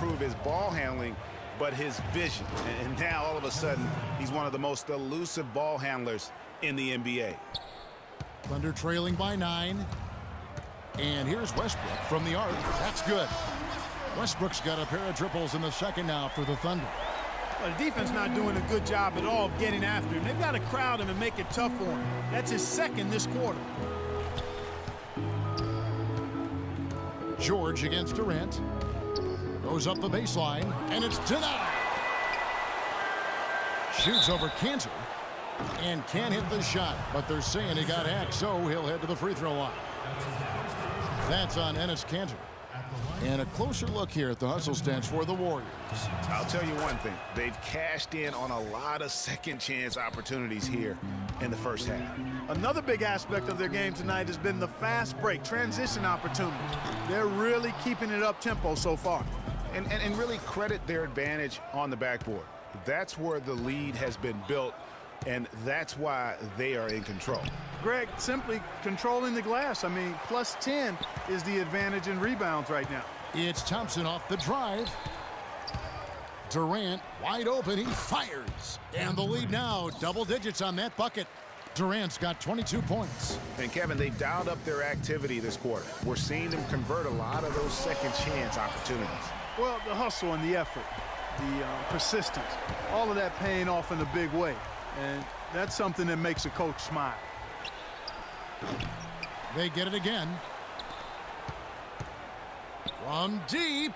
improve his ball handling, but his vision. And now, all of a sudden, he's one of the most elusive ball handlers in the NBA. Thunder trailing by 9. And here's Westbrook from the arc. That's good. Westbrook's got a pair of triples in the second now for the Thunder. Well, the defense not doing a good job at all of getting after him. They've got to crowd him and make it tough for him. That's his second this quarter. George against Durant. Goes up the baseline, and it's denied. Shoots over Kanter, and can't hit the shot, but they're saying he got hacked, so he'll head to the free throw line. That's on Enes Kanter. And a closer look here at the hustle stats for the Warriors. I'll tell you one thing. They've cashed in on a lot of second chance opportunities here in the first half. Another big aspect of their game tonight has been the fast break, transition opportunities. They're really keeping it up tempo so far. And really credit their advantage on the backboard. That's where the lead has been built, and that's why they are in control. Greg, simply controlling the glass. I mean, plus 10 is the advantage in rebounds right now. It's Thompson off the drive. Durant wide open. He fires. And the lead now, double digits on that bucket. Durant's got 22 points. And, Kevin, they've dialed up their activity this quarter. We're seeing them convert a lot of those second chance opportunities. Well, the hustle and the effort, the persistence, all of that paying off in a big way. And that's something that makes a coach smile. They get it again. From deep.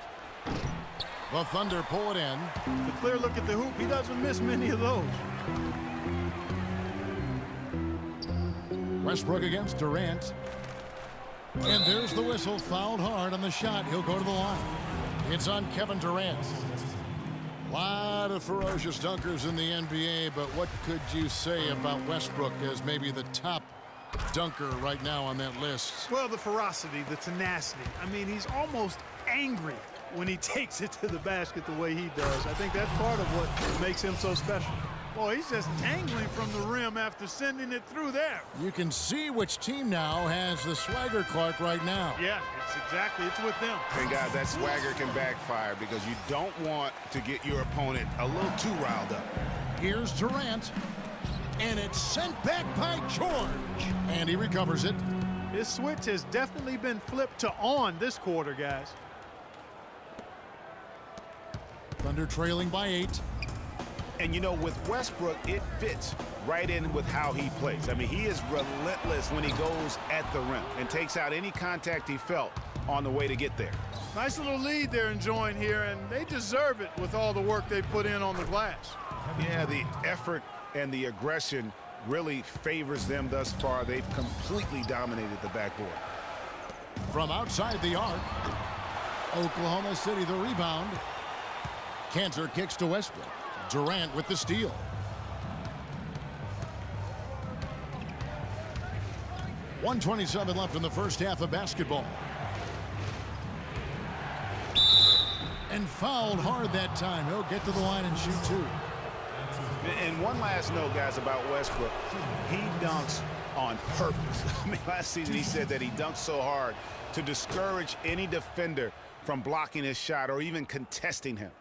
The Thunder pull it in. The clear look at the hoop. He doesn't miss many of those. Westbrook against Durant. And there's the whistle. Fouled hard on the shot. He'll go to the line. It's on Kevin Durant. A lot of ferocious dunkers in the NBA, but what could you say about Westbrook as maybe the top dunker right now on that list? Well, the ferocity, the tenacity. I mean, he's almost angry when he takes it to the basket the way he does. I think that's part of what makes him so special. Boy, he's just angling from the rim after sending it through there. You can see which team now has the swagger Clark right now. Yeah, it's with them. And, guys, that swagger can backfire because you don't want to get your opponent a little too riled up. Here's Durant. And it's sent back by George. And he recovers it. His switch has definitely been flipped to on this quarter, guys. Thunder trailing by 8. And, you know, with Westbrook, it fits right in with how he plays. I mean, he is relentless when he goes at the rim and takes out any contact he felt on the way to get there. Nice little lead they're enjoying here, and they deserve it with all the work they put in on the glass. Yeah, the effort and the aggression really favors them thus far. They've completely dominated the backboard. From outside the arc, Oklahoma City the rebound. Kanter kicks to Westbrook. Durant with the steal. .127 left in the first half of basketball. And fouled hard that time. He'll get to the line and shoot 2. And one last note, guys, about Westbrook. He dunks on purpose. I mean, last season he said that he dunks so hard to discourage any defender from blocking his shot or even contesting him.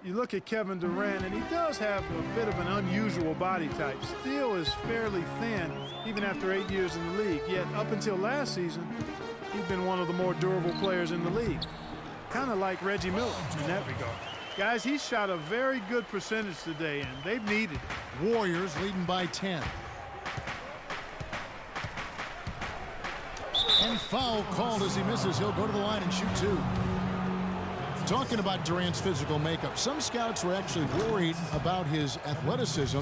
You look at Kevin Durant, and he does have a bit of an unusual body type. Still is fairly thin, even after 8 years in the league. Yet up until last season, he's been one of the more durable players in the league. Kind of like Reggie Miller in that regard. Guys, he shot a very good percentage today, and they've needed it. Warriors leading by 10. And foul called as he misses. He'll go to the line and shoot 2. Talking about Durant's physical makeup, some scouts were actually worried about his athleticism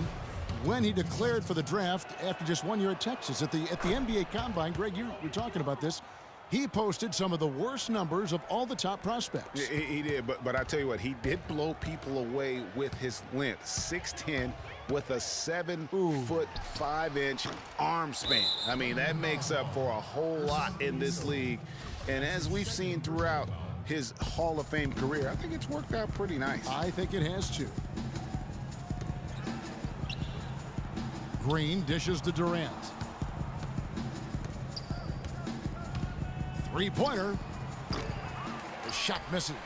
when he declared for the draft after just 1 year at Texas. At the NBA Combine, Greg, you were talking about this. He posted some of the worst numbers of all the top prospects. He did, but I tell you what, he did blow people away with his length. 6'10", with a 7-foot 5-inch arm span. I mean, that makes up for a whole lot in this league. And as we've seen throughout his Hall of Fame career, I think it's worked out pretty nice. I think it has too. Green dishes to Durant. Three-pointer. The shot misses.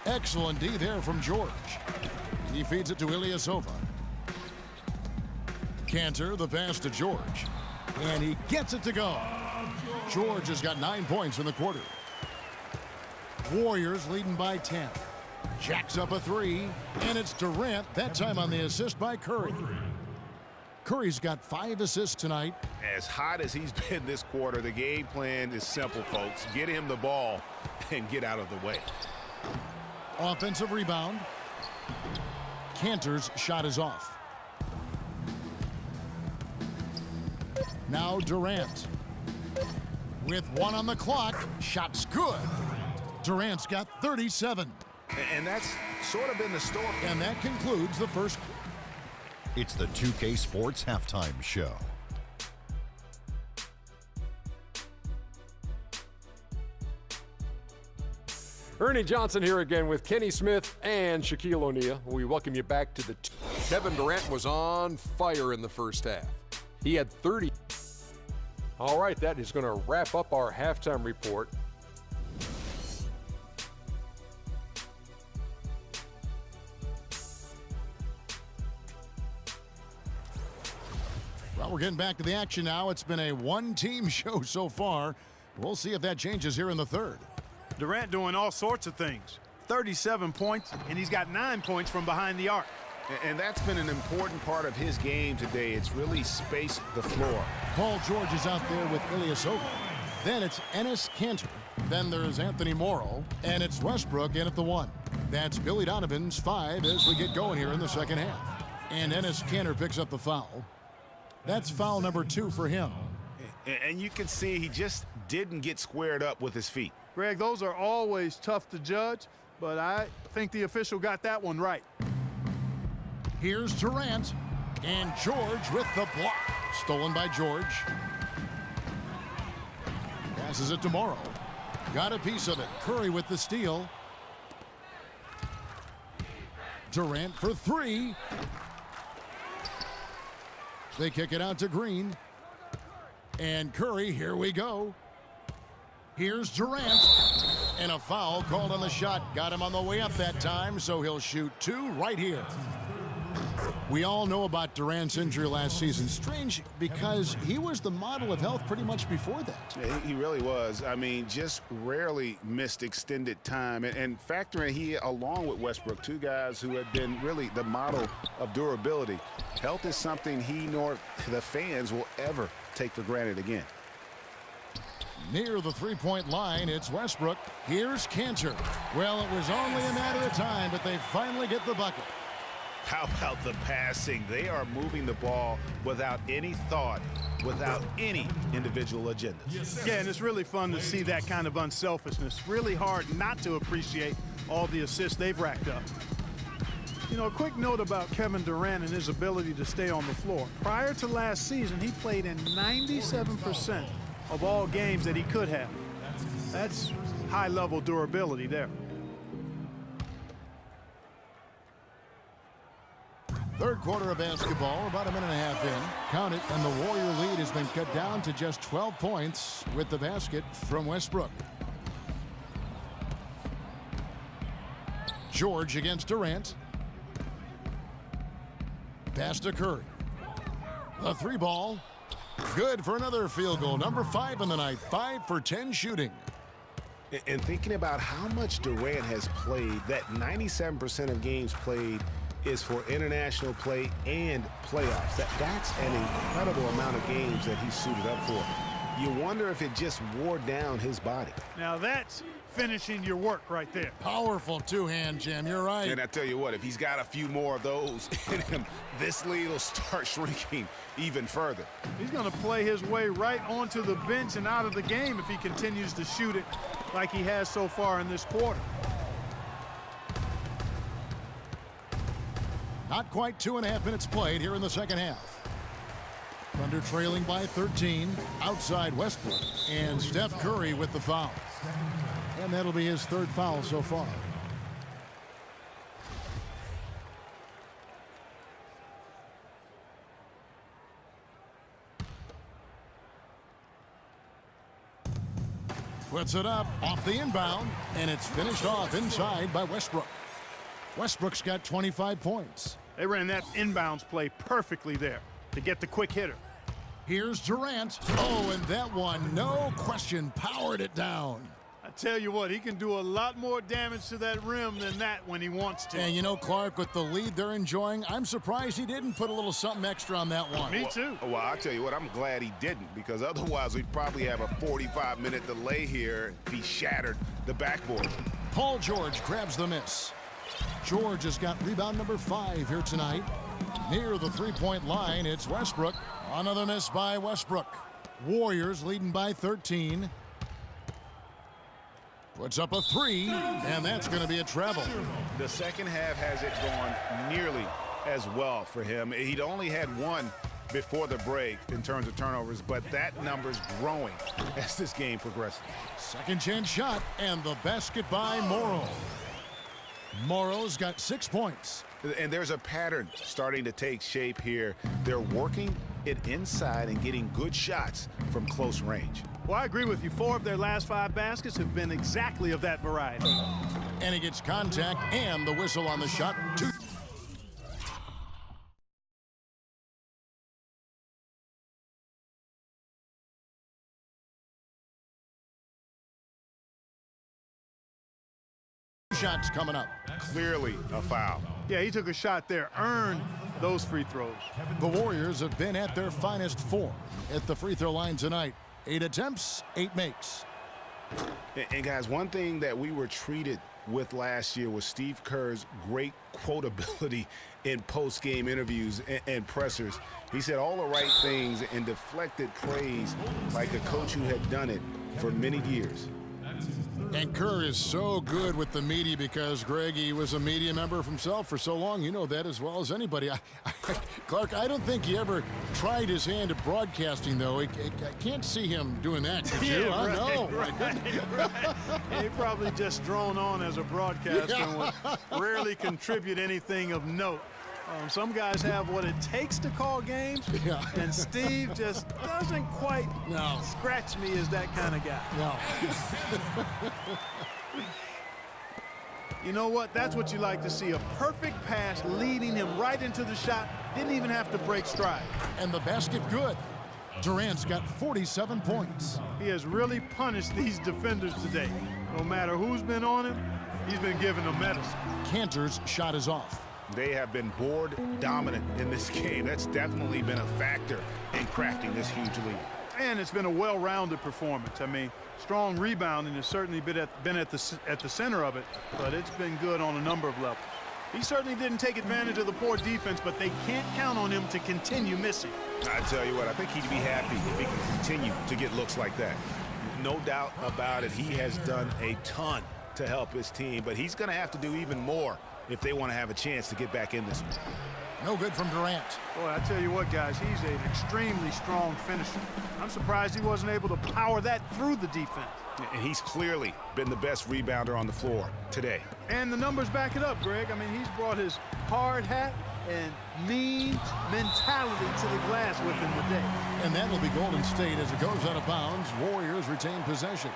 Excellent D there from George. He feeds it to Ilyasova. Kanter, the pass to George. And he gets it to go. George has got 9 points in the quarter. Warriors leading by 10. Jacks up a three, and it's Durant, that time on the assist by Curry. Curry's got 5 assists tonight. As hot as he's been this quarter, the game plan is simple, folks. Get him the ball and get out of the way. Offensive rebound. Kanter's shot is off. Now Durant. With 1 on the clock, shot's good. Durant's got 37. And that's sort of been the story. And that concludes the first. It's the 2K Sports Halftime Show. Ernie Johnson here again with Kenny Smith and Shaquille O'Neal. We welcome you back to the Kevin Durant was on fire in the first half. He had 30. All right, that is going to wrap up our halftime report. Well, we're getting back to the action now. It's been a one-team show so far. We'll see if that changes here in the third. Durant doing all sorts of things. 37 points, and he's got 9 points from behind the arc. And that's been an important part of his game today. It's really spaced the floor. Paul George is out there with Ilyasova. Then it's Enes Kanter. Then there's Anthony Morrow. And it's Westbrook in at the 1. That's Billy Donovan's 5 as we get going here in the second half. And Enes Kanter picks up the foul. That's foul number 2 for him. And you can see he just didn't get squared up with his feet. Greg, those are always tough to judge, but I think the official got that one right. Here's Durant, and George with the block. Stolen by George. Passes it to Morrow. Got a piece of it. Curry with the steal. Durant for 3. They kick it out to Green. And Curry, here we go. Here's Durant. And a foul called on the shot. Got him on the way up that time, so he'll shoot 2 right here. We all know about Durant's injury last season. Strange because he was the model of health pretty much before that. Yeah, he really was. I mean, just rarely missed extended time. And factoring he, along with Westbrook, 2 guys who had been really the model of durability. Health is something he nor the fans will ever take for granted again. Near the three-point line, it's Westbrook. Here's Kanter. Well, it was only a matter of time, but they finally get the bucket. How about the passing? They are moving the ball without any thought, without any individual agenda. Yeah, and it's really fun to see that kind of unselfishness. Really hard not to appreciate all the assists they've racked up. You know, a quick note about Kevin Durant and his ability to stay on the floor. Prior to last season, he played in 97% of all games that he could have. That's high-level durability there. Third quarter of basketball, about a minute and a half in. Count it, and the Warrior lead has been cut down to just 12 points with the basket from Westbrook. George against Durant. Pass to Curry. The 3 ball. Good for another field goal. Number 5 in the night. 5 for 10 shooting. And thinking about how much Durant has played, that 97% of games played is for international play and playoffs. That's an incredible amount of games that he's suited up for. You wonder if it just wore down his body. Now that's finishing your work right there. Powerful two-hand jam. You're right. And I tell you what, if he's got a few more of those in him, this lead will start shrinking even further. He's going to play his way right onto the bench and out of the game if he continues to shoot it like he has so far in this quarter. Not quite 2.5 minutes played here in the second half. Thunder trailing by 13 outside Westbrook. And Steph Curry with the foul. And that'll be his 3rd foul so far. Puts it up off the inbound, and it's finished off inside by Westbrook. Westbrook's got 25 points. They ran that inbounds play perfectly there to get the quick hitter. Here's Durant. Oh, and that one, no question, powered it down. I tell you what, he can do a lot more damage to that rim than that when he wants to. And you know, Clark, with the lead they're enjoying, I'm surprised he didn't put a little something extra on that one. Me too. Well, I'll tell you what, I'm glad he didn't, because otherwise we'd probably have a 45-minute delay here if he shattered the backboard. Paul George grabs the miss. George has got rebound number 5 here tonight. Near the three-point line, it's Westbrook. Another miss by Westbrook. Warriors leading by 13. Puts up a 3, and that's going to be a treble. The second half has it going nearly as well for him. He'd only had one before the break in terms of turnovers, but that number's growing as this game progresses. Second chance shot, and the basket by Morrow. Morrow's got 6 points. And there's a pattern starting to take shape here. They're working it inside and getting good shots from close range. Well, I agree with you. 4 of their last 5 baskets have been exactly of that variety. And he gets contact and the whistle on the shot. 2. Shots coming up. Clearly a foul. Yeah, he took a shot there, earned those free throws. The Warriors have been at their finest 4 at the free throw line tonight. 8 attempts, 8 makes. And guys, one thing that we were treated with last year was Steve Kerr's great quotability in post-game interviews and pressers. He said all the right things and deflected praise like a coach who had done it for many years. And Kerr is so good with the media because, Greg, he was a media member himself for so long. You know that as well as anybody. Clark, I don't think he ever tried his hand at broadcasting, though. I can't see him doing that. Could you? Yeah, right, No. right. He probably just drawn on as a broadcaster and would rarely contribute anything of note. Some guys have what it takes to call games, and Steve just doesn't quite scratch me as that kind of guy. No. You know what? That's what you like to see. A perfect pass leading him right into the shot. Didn't even have to break stride. And the basket good. Durant's got 47 points. He has really punished these defenders today. No matter who's been on him, he's been giving them medicine. Cantor's shot is off. They have been board dominant in this game. That's definitely been a factor in crafting this huge lead. And it's been a well-rounded performance. I mean, strong rebounding has certainly been at the center of it, but it's been good on a number of levels. He certainly didn't take advantage of the poor defense, but they can't count on him to continue missing. I tell you what, I think he'd be happy if he can continue to get looks like that. No doubt about it, he has done a ton to help his team, but he's going to have to do even more if they want to have a chance to get back in this one. No good from Durant. Boy, I tell you what, guys, he's an extremely strong finisher. I'm surprised he wasn't able to power that through the defense. And he's clearly been the best rebounder on the floor today. And the numbers back it up, Greg. I mean, he's brought his hard hat and mean mentality to the glass with him today. And that will be Golden State as it goes out of bounds. Warriors retain possession.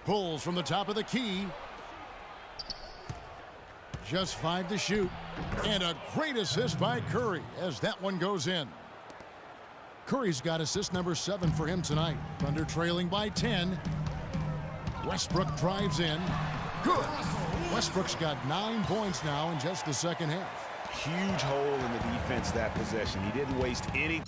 Pulls from the top of the key. Just 5 to shoot. And a great assist by Curry as that one goes in. Curry's got assist number 7 for him tonight. Thunder trailing by 10. Westbrook drives in. Good. Westbrook's got 9 points now in just the second half. Huge hole in the defense that possession. He didn't waste any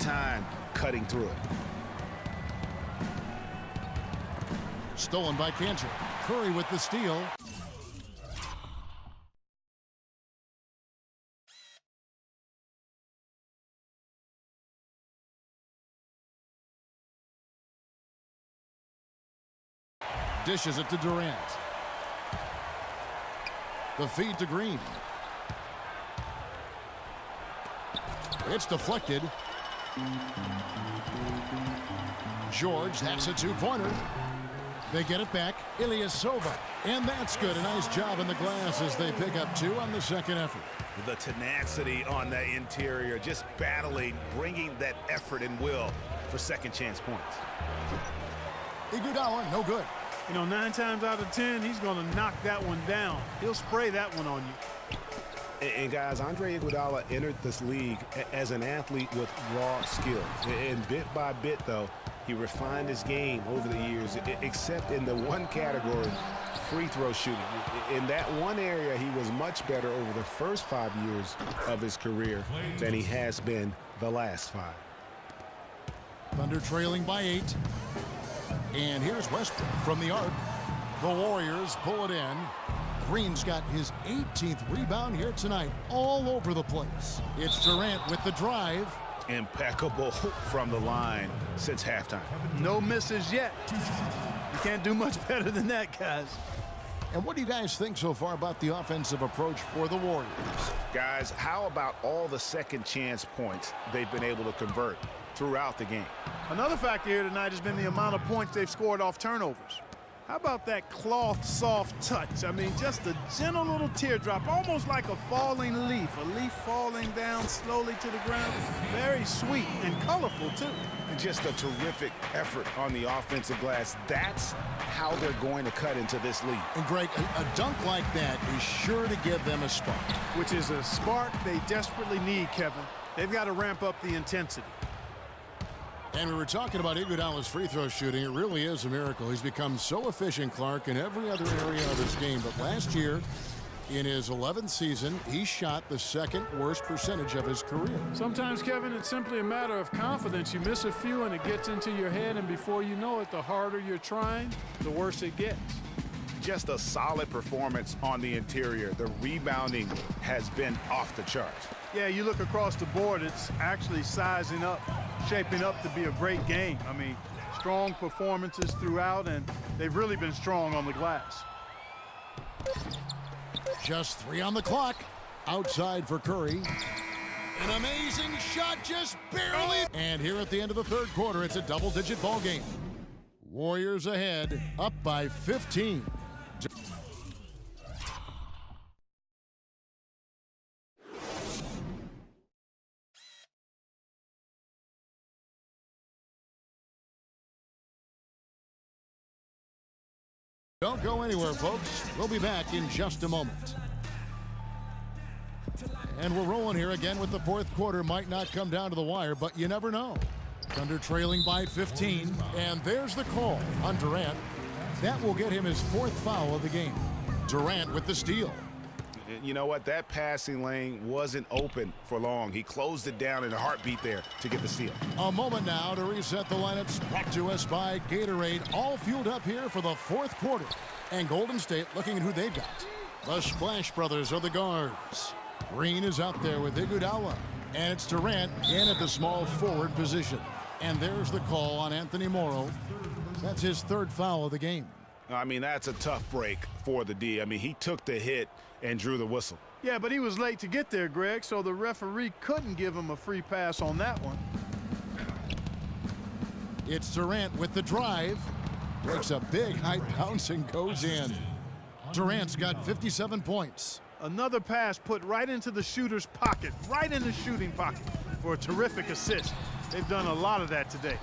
time cutting through it. Stolen by Cantor. Curry with the steal. Dishes it to Durant. The feed to Green. It's deflected. George, that's a two-pointer. They get it back. Ilyasova. And that's good. A nice job in the glass as they pick up 2 on the second effort. The tenacity on that interior, just battling, bringing that effort and will for second chance points. Iguodala, no good. You know, 9 times out of 10, he's going to knock that one down. He'll spray that one on you. And guys, Andre Iguodala entered this league as an athlete with raw skills. And bit by bit, though, he refined his game over the years, except in the one category, free throw shooting. In that one area, he was much better over the first 5 years of his career than he has been the last 5. Thunder trailing by 8. And here's Westbrook from the arc. The Warriors pull it in. Green's got his 18th rebound here tonight, all over the place. It's Durant with the drive. Impeccable from the line since halftime. No misses yet. You can't do much better than that, guys. And what do you guys think so far about the offensive approach for the Warriors? Guys, how about all the second chance points they've been able to convert throughout the game? Another factor here tonight has been the amount of points they've scored off turnovers. How about that cloth soft touch? I mean, just a gentle little teardrop, almost like a falling leaf. A leaf falling down slowly to the ground. Very sweet and colorful, too. And just a terrific effort on the offensive glass. That's how they're going to cut into this league. And Greg, a dunk like that is sure to give them a spark. Which is a spark they desperately need, Kevin. They've got to ramp up the intensity. And we were talking about Iguodala's free throw shooting. It really is a miracle. He's become so efficient, Clark, in every other area of his game. But last year, in his 11th season, he shot the second worst percentage of his career. Sometimes, Kevin, it's simply a matter of confidence. You miss a few and it gets into your head, and before you know it, the harder you're trying, the worse it gets. Just a solid performance on the interior. The rebounding has been off the charts. Yeah, you look across the board, it's actually sizing up, shaping up to be a great game. I mean, strong performances throughout, and they've really been strong on the glass. Just 3 on the clock. Outside for Curry. An amazing shot, just barely. And here at the end of the third quarter, it's a double-digit ball game. Warriors ahead, up by 15. Don't go anywhere, folks. We'll be back in just a moment. And we're rolling here again with the fourth quarter. Might not come down to the wire, but you never know. Thunder trailing by 15. And there's the call on Durant. That will get him his 4th foul of the game. Durant with the steal. You know what? That passing lane wasn't open for long. He closed it down in a heartbeat there to get the steal. A moment now to reset the lineups. Brought to us by Gatorade. All fueled up here for the fourth quarter. And Golden State looking at who they've got. The Splash Brothers are the guards. Green is out there with Iguodala. And it's Durant in at the small forward position. And there's the call on Anthony Morrow. That's his 3rd foul of the game. I mean, that's a tough break for the D. I mean, he took the hit and drew the whistle. Yeah, but he was late to get there, Greg, so the referee couldn't give him a free pass on that one. It's Durant with the drive. Breaks a big high bounce and goes in. Durant's got 57 points. Another pass put right into the shooter's pocket, right in the shooting pocket for a terrific assist. They've done a lot of that today.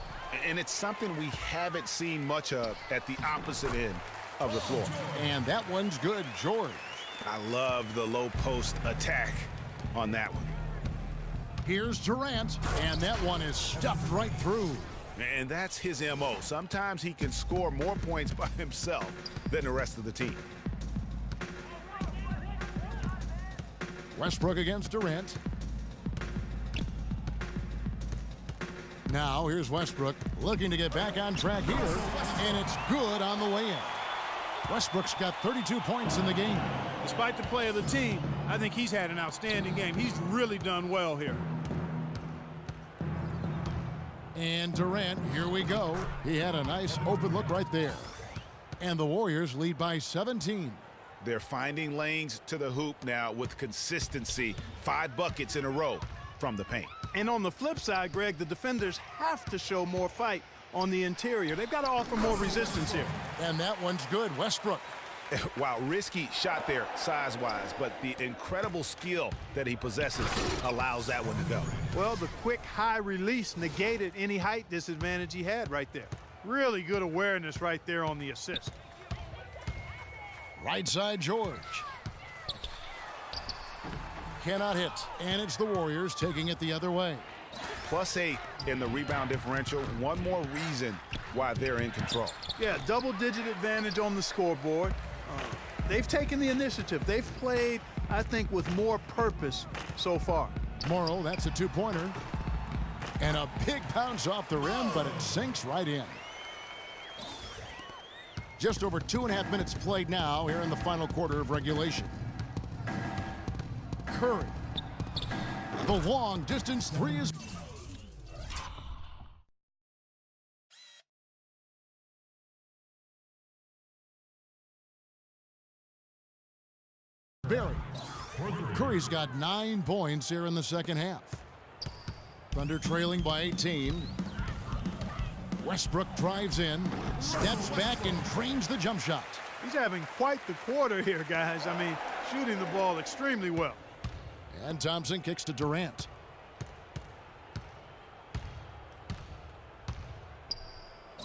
And it's something we haven't seen much of at the opposite end of the floor. And that one's good, George. I love the low post attack on that one. Here's Durant, and that one is stuffed right through. And that's his MO. Sometimes he can score more points by himself than the rest of the team. Westbrook against Durant. Now here's Westbrook looking to get back on track here, and it's good on the way in. Westbrook's got 32 points in the game. Despite the play of the team, I think he's had an outstanding game. He's really done well here. And Durant, here we go. He had a nice open look right there. And the Warriors lead by 17. They're finding lanes to the hoop now with consistency. 5 buckets in a row from the paint. And on the flip side, Greg, the defenders have to show more fight on the interior. They've got to offer more resistance here. And that one's good. Westbrook. Wow, risky shot there size-wise, but the incredible skill that he possesses allows that one to go. Well, the quick high release negated any height disadvantage he had right there. Really good awareness right there on the assist. Right side, George. Cannot hit, and it's the Warriors taking it the other way. +8 in the rebound differential. One more reason why they're in control. Yeah, double-digit advantage on the scoreboard. They've taken the initiative. They've played, I think, with more purpose so far. Morrow, that's a 2-pointer. And a big bounce off the rim, but it sinks right in. Just over 2.5 minutes played now here in the final quarter of regulation. Curry. The long distance 3 is... Barry. Curry's got 9 points here in the second half. Thunder trailing by 18. Westbrook drives in, steps back, and drains the jump shot. He's having quite the quarter here, guys. I mean, shooting the ball extremely well. And Thompson kicks to Durant.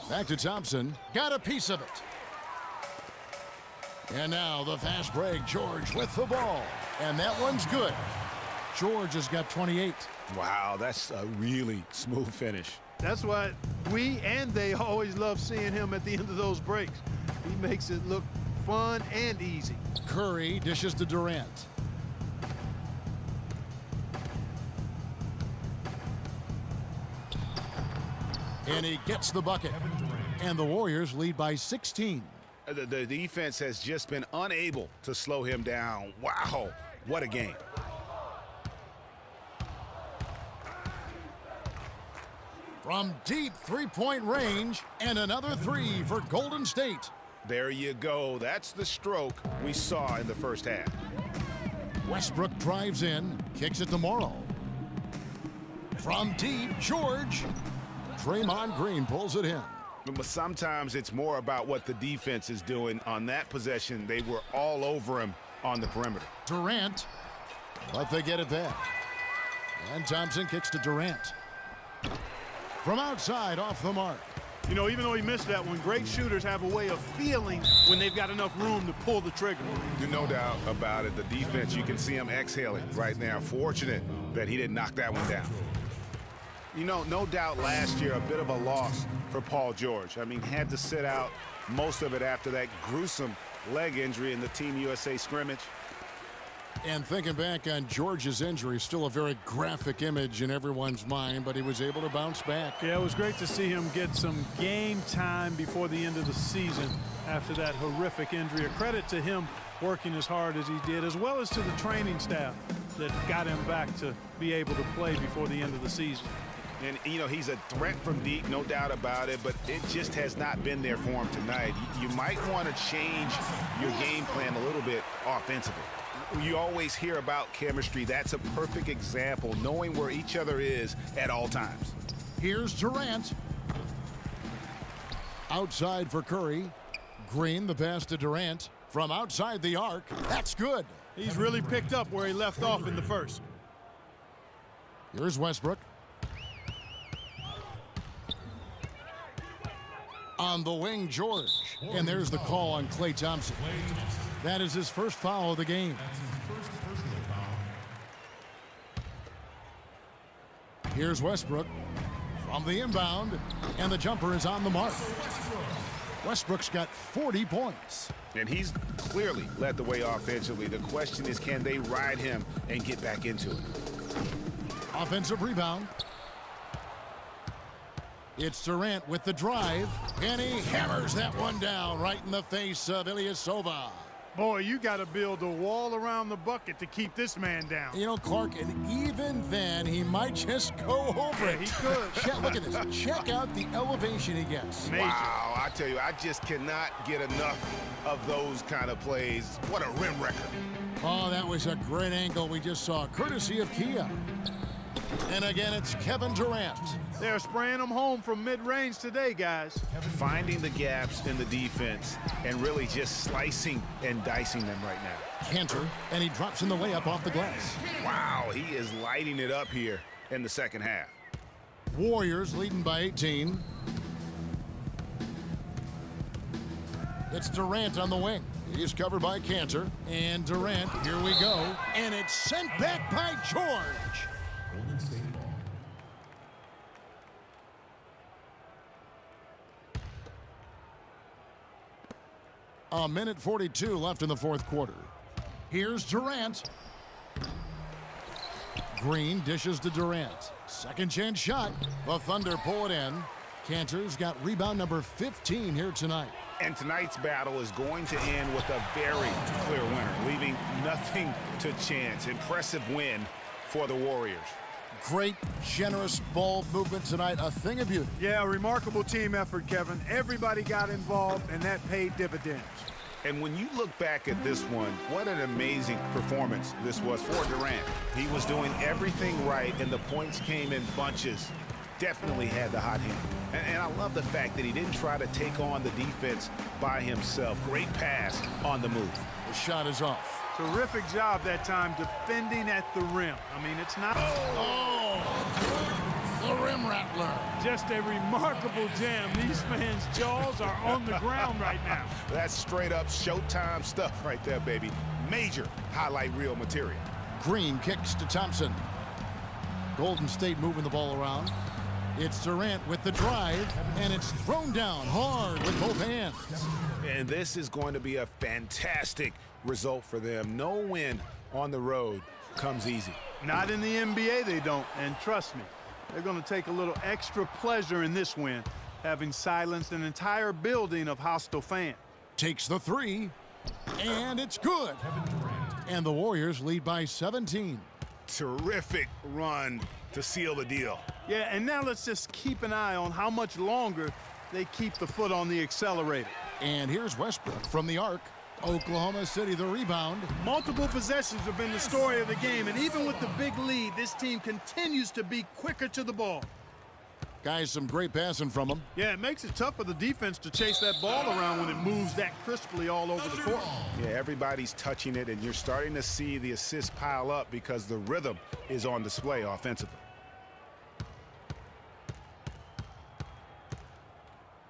Back to Thompson. Got a piece of it. And now the fast break. George with the ball. And that one's good. George has got 28. Wow, that's a really smooth finish. That's why we and they always love seeing him at the end of those breaks. He makes it look fun and easy. Curry dishes to Durant. And he gets the bucket. And the Warriors lead by 16. The defense has just been unable to slow him down. Wow, what a game. From deep three-point range, and another 3 for Golden State. There you go. That's the stroke we saw in the first half. Westbrook drives in, kicks it to Morrow. From deep, George. Draymond Green pulls it in. But sometimes it's more about what the defense is doing. On that possession, they were all over him on the perimeter. Durant, but they get it back. And Thompson kicks to Durant. From outside, off the mark. You know, even though he missed that one, great shooters have a way of feeling when they've got enough room to pull the trigger. There's no doubt about it. The defense, you can see him exhaling right now. Fortunate that he didn't knock that one down. You know, no doubt last year a bit of a loss for Paul George. I mean, had to sit out most of it after that gruesome leg injury in the Team USA scrimmage. And thinking back on George's injury, still a very graphic image in everyone's mind, but he was able to bounce back. Yeah, it was great to see him get some game time before the end of the season after that horrific injury. A credit to him working as hard as he did, as well as to the training staff that got him back to be able to play before the end of the season. And, you know, he's a threat from deep, no doubt about it, but it just has not been there for him tonight. You might want to change your game plan a little bit offensively. You always hear about chemistry. That's a perfect example, knowing where each other is at all times. Here's Durant. Outside for Curry. Green, the pass to Durant. From outside the arc. That's good. He's really picked up where he left off in the first. Here's Westbrook. On the wing, George. And there's the call on Klay Thompson. That is his first foul of the game. Here's Westbrook from the inbound, and the jumper is on the mark. Westbrook's got 40 points. And he's clearly led the way offensively. The question is, can they ride him and get back into it? Offensive rebound. It's Durant with the drive, and he hammers that one down right in the face of Ilyasova. Boy, you got to build a wall around the bucket to keep this man down. You know, Clark, and even then, he might just go over it. He could. Look at this. Check out the elevation he gets. Major. Wow, I tell you, I just cannot get enough of those kind of plays. What a rim wrecker. Oh, that was a great angle we just saw, courtesy of Kia. And again, it's Kevin Durant. They're spraying them home from mid-range today, guys. Finding the gaps in the defense and really just slicing and dicing them right now. Cantor, and he drops in the layup off the glass. Wow, he is lighting it up here in the second half. Warriors leading by 18. It's Durant on the wing. He's covered by Cantor. And Durant, here we go. And it's sent back by George. A minute 42 left in the fourth quarter. Here's Durant. Green dishes to Durant. Second chance shot. The Thunder pull it in. Cantor's got rebound number 15 here tonight. And tonight's battle is going to end with a very clear winner, leaving nothing to chance. Impressive win for the Warriors. Great, generous ball movement tonight. A thing of beauty. Yeah, remarkable team effort, Kevin. Everybody got involved, and that paid dividends. And when you look back at this one, what an amazing performance this was for Durant. He was doing everything right, and the points came in bunches. Definitely had the hot hand. And I love the fact that he didn't try to take on the defense by himself. Great pass on the move. The shot is off. Terrific job that time defending at the rim. I mean, it's not... The rim rattler. Just a remarkable jam. These fans' jaws are on the ground right now. That's straight up Showtime stuff right there, baby. Major highlight reel material. Green kicks to Thompson. Golden State moving the ball around. It's Durant with the drive, and it's thrown down hard with both hands. And this is going to be a fantastic result for them. No win on the road comes easy. Not in the NBA, they don't. And trust me, they're going to take a little extra pleasure in this win, having silenced an entire building of hostile fans. Takes the three, and it's good. And the Warriors lead by 17. Terrific run to seal the deal. Yeah, and now let's just keep an eye on how much longer they keep the foot on the accelerator. And here's Westbrook from the arc. Oklahoma City the rebound. Multiple possessions have been the story of the game, and even with the big lead, this team continues to be quicker to the ball. Guys, some great passing from them. Yeah, it makes it tough for the defense to chase that ball around when it moves that crisply all over the court. Yeah, everybody's touching it, and you're starting to see the assists pile up because the rhythm is on display offensively.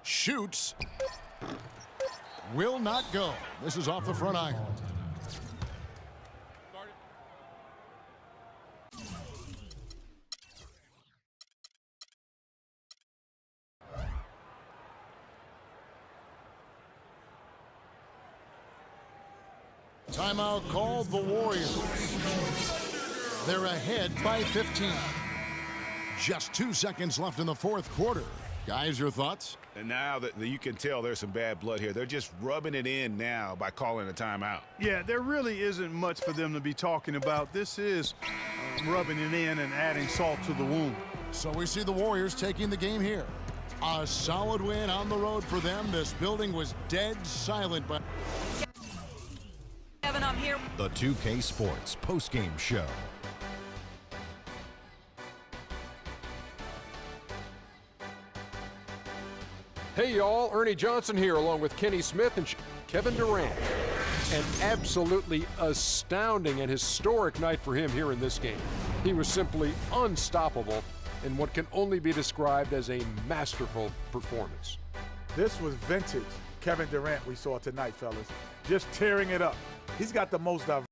Shoots. Will not go. This is off the front iron. Timeout called the Warriors. They're ahead by 15. Just 2 seconds left in the fourth quarter. Guys, your thoughts? And now that you can tell there's some bad blood here. They're just rubbing it in now by calling a timeout. Yeah, there really isn't much for them to be talking about. This is rubbing it in and adding salt to the wound. So we see the Warriors taking the game here. A solid win on the road for them. This building was dead silent. But Kevin, I'm here. The 2K Sports postgame show. Hey, y'all. Ernie Johnson here, along with Kenny Smith and Kevin Durant. An absolutely astounding and historic night for him here in this game. He was simply unstoppable in what can only be described as a masterful performance. This was vintage Kevin Durant we saw tonight, fellas. Just tearing it up. He's got the most diverse